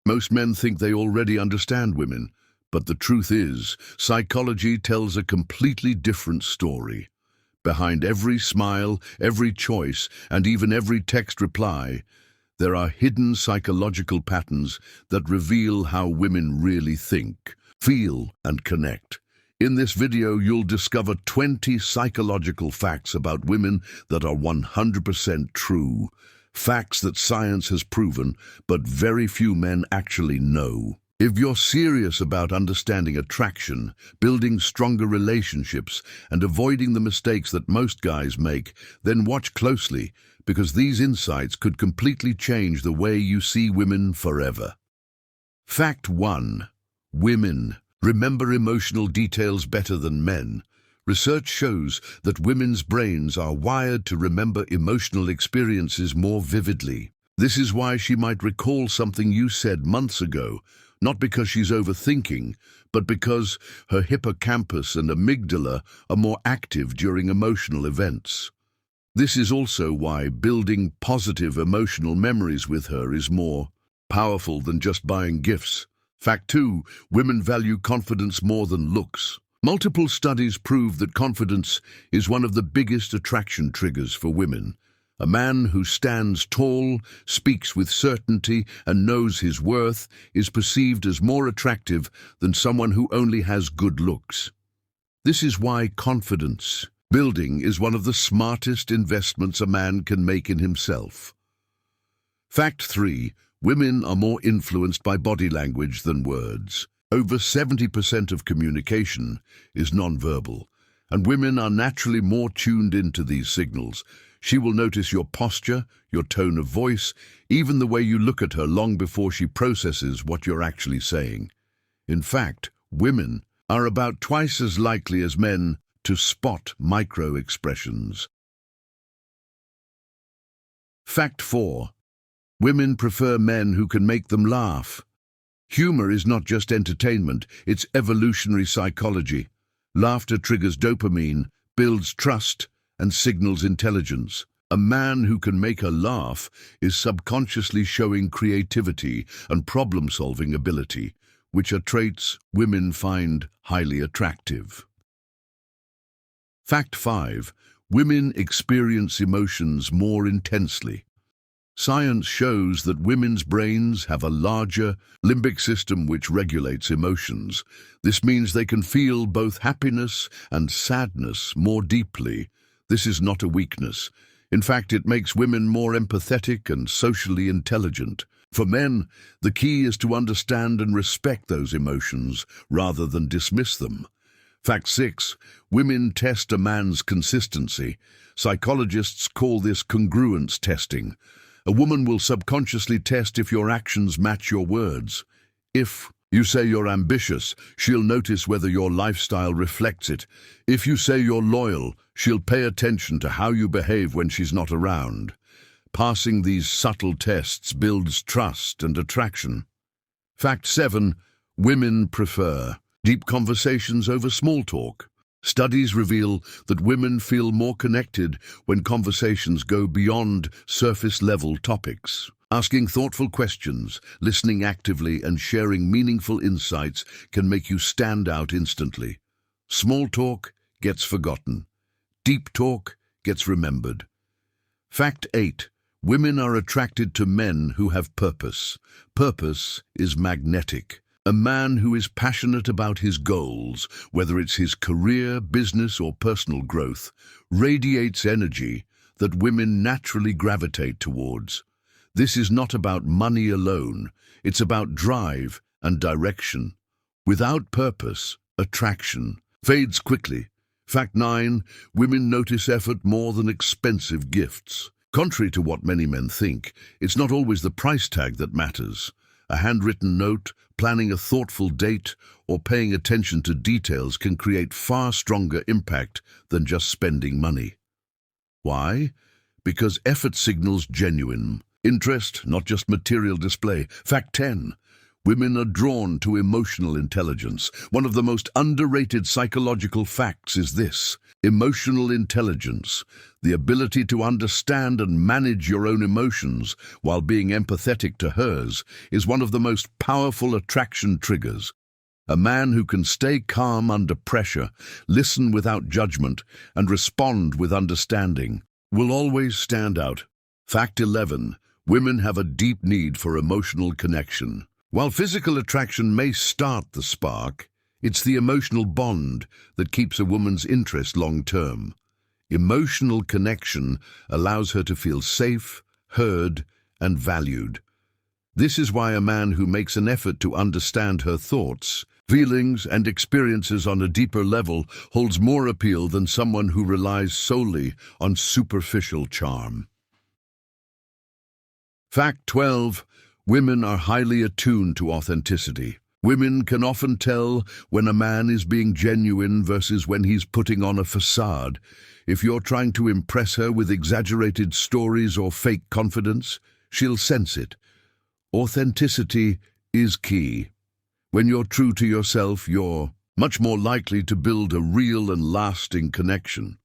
Most men think they already understand women, but the truth is, psychology tells a completely different story. Behind every smile, every choice, and even every text reply, there are hidden psychological patterns that reveal how women really think, feel, and connect. In this video, you'll discover 20 psychological facts about women that are 100% true. Facts that science has proven, but very few men actually know. If you're serious about understanding attraction, building stronger relationships, and avoiding the mistakes that most guys make, then watch closely, because these insights could completely change the way you see women forever. Fact 1. Women remember emotional details better than men. Research shows that women's brains are wired to remember emotional experiences more vividly. This is why she might recall something you said months ago, not because she's overthinking, but because her hippocampus and amygdala are more active during emotional events. This is also why building positive emotional memories with her is more powerful than just buying gifts. Fact 2. Women value confidence more than looks. Multiple studies prove that confidence is one of the biggest attraction triggers for women. A man who stands tall, speaks with certainty, and knows his worth is perceived as more attractive than someone who only has good looks. This is why confidence building is one of the smartest investments a man can make in himself. Fact 3. Women are more influenced by body language than words. Over 70% of communication is nonverbal, and women are naturally more tuned into these signals. She will notice your posture, your tone of voice, even the way you look at her long before she processes what you're actually saying. In fact, women are about twice as likely as men to spot micro-expressions. Fact 4. Women prefer men who can make them laugh. Humor is not just entertainment, it's evolutionary psychology. Laughter triggers dopamine, builds trust, and signals intelligence. A man who can make her laugh is subconsciously showing creativity and problem-solving ability, which are traits women find highly attractive. Fact 5. Women experience emotions more intensely. Science shows that women's brains have a larger limbic system which regulates emotions. This means they can feel both happiness and sadness more deeply. This is not a weakness. In fact, it makes women more empathetic and socially intelligent. For men, the key is to understand and respect those emotions rather than dismiss them. Fact 6. Women test a man's consistency. Psychologists call this congruence testing. A woman will subconsciously test if your actions match your words. If you say you're ambitious, she'll notice whether your lifestyle reflects it. If you say you're loyal, she'll pay attention to how you behave when she's not around. Passing these subtle tests builds trust and attraction. Fact 7. Women prefer deep conversations over small talk. Studies reveal that women feel more connected when conversations go beyond surface-level topics. Asking thoughtful questions, listening actively, and sharing meaningful insights can make you stand out instantly. Small talk gets forgotten. Deep talk gets remembered. Fact 8. Women are attracted to men who have purpose. Purpose is magnetic. A man who is passionate about his goals, whether it's his career, business, or personal growth, radiates energy that women naturally gravitate towards. This is not about money alone, it's about drive and direction. Without purpose, attraction fades quickly. Fact 9. Women notice effort more than expensive gifts. Contrary to what many men think, it's not always the price tag that matters. A handwritten note, planning a thoughtful date, or paying attention to details can create far stronger impact than just spending money. Why? Because effort signals genuine interest, not just material display. Fact 10. Women are drawn to emotional intelligence. One of the most underrated psychological facts is this: emotional intelligence, the ability to understand and manage your own emotions while being empathetic to hers, is one of the most powerful attraction triggers. A man who can stay calm under pressure, listen without judgment, and respond with understanding will always stand out. Fact 11. Women have a deep need for emotional connection. While physical attraction may start the spark, it's the emotional bond that keeps a woman's interest long-term. Emotional connection allows her to feel safe, heard, and valued. This is why a man who makes an effort to understand her thoughts, feelings, and experiences on a deeper level holds more appeal than someone who relies solely on superficial charm. Fact 12. Women are highly attuned to authenticity. Women can often tell when a man is being genuine versus when he's putting on a facade. If you're trying to impress her with exaggerated stories or fake confidence, she'll sense it. Authenticity is key. When you're true to yourself, you're much more likely to build a real and lasting connection.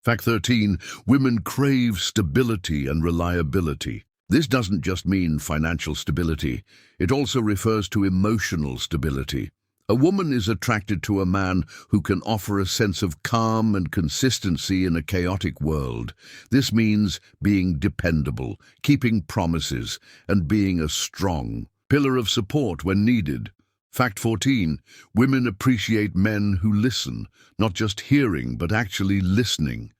Fact 13. Women crave stability and reliability. This doesn't just mean financial stability. It also refers to emotional stability. A woman is attracted to a man who can offer a sense of calm and consistency in a chaotic world. This means being dependable, keeping promises, and being a strong pillar of support when needed. Fact 14. Women appreciate men who listen, not just hearing, but actually listening.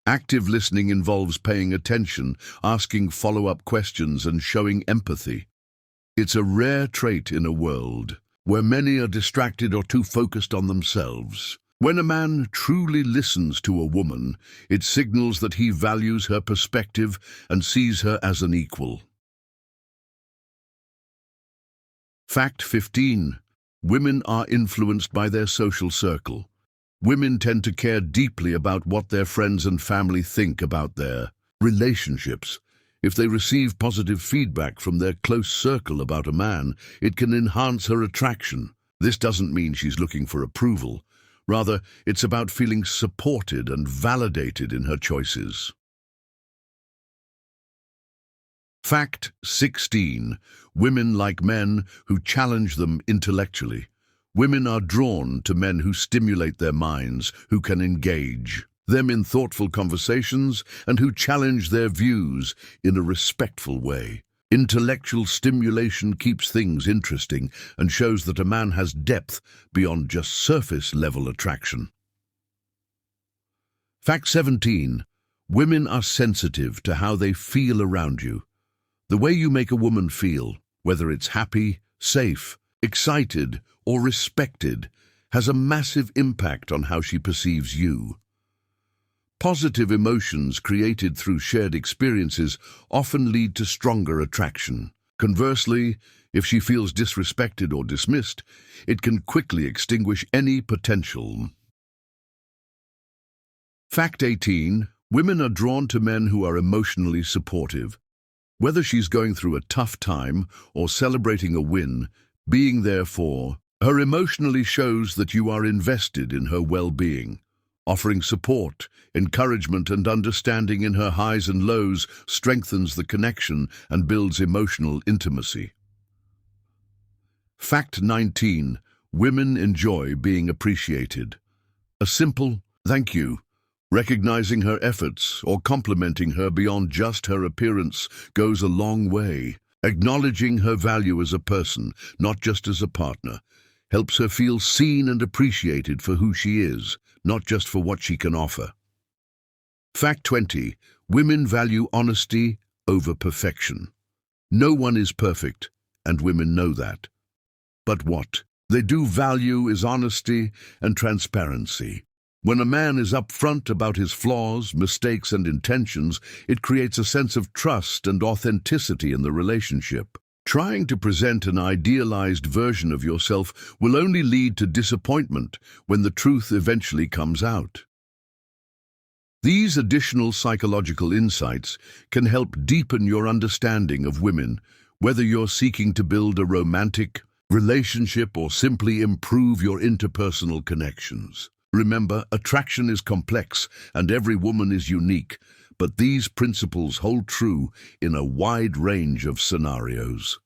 Active listening involves paying attention, asking follow-up questions, and showing empathy. It's a rare trait in a world where many are distracted or too focused on themselves. When a man truly listens to a woman, it signals that he values her perspective and sees her as an equal. Fact 15. Women are influenced by their social circle. Women tend to care deeply about what their friends and family think about their relationships. If they receive positive feedback from their close circle about a man, it can enhance her attraction. This doesn't mean she's looking for approval. Rather, it's about feeling supported and validated in her choices. Fact 16. Women like men who challenge them intellectually. Women are drawn to men who stimulate their minds, who can engage them in thoughtful conversations, and who challenge their views in a respectful way. Intellectual stimulation keeps things interesting and shows that a man has depth beyond just surface-level attraction. Fact 17. Women are sensitive to how they feel around you. The way you make a woman feel, whether it's happy, safe, excited, or respected, has a massive impact on how she perceives you. Positive emotions created through shared experiences often lead to stronger attraction. Conversely, if she feels disrespected or dismissed, it can quickly extinguish any potential. Fact 18. Women are drawn to men who are emotionally supportive. Whether she's going through a tough time or celebrating a win, being there for her emotionally shows that you are invested in her well-being. Offering support, encouragement, and understanding in her highs and lows strengthens the connection and builds emotional intimacy. Fact 19. Women enjoy being appreciated. A simple "thank you," recognizing her efforts or complimenting her beyond just her appearance, goes a long way. Acknowledging her value as a person, not just as a partner, helps her feel seen and appreciated for who she is, not just for what she can offer. Fact 20. Women value honesty over perfection. No one is perfect, and women know that. But what they do value is honesty and transparency. When a man is upfront about his flaws, mistakes, and intentions, it creates a sense of trust and authenticity in the relationship. Trying to present an idealized version of yourself will only lead to disappointment when the truth eventually comes out. These additional psychological insights can help deepen your understanding of women, whether you're seeking to build a romantic, relationship, or simply improve your interpersonal connections. Remember, attraction is complex and every woman is unique, but these principles hold true in a wide range of scenarios.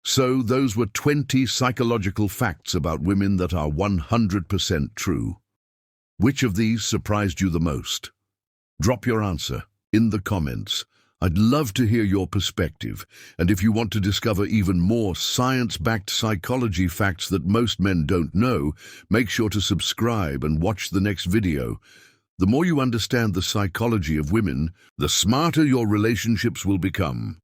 So, those were 20 psychological facts about women that are 100% true. Which of these surprised you the most? Drop your answer in the comments. I'd love to hear your perspective, and if you want to discover even more science-backed psychology facts that most men don't know, make sure to subscribe and watch the next video. The more you understand the psychology of women, the smarter your relationships will become.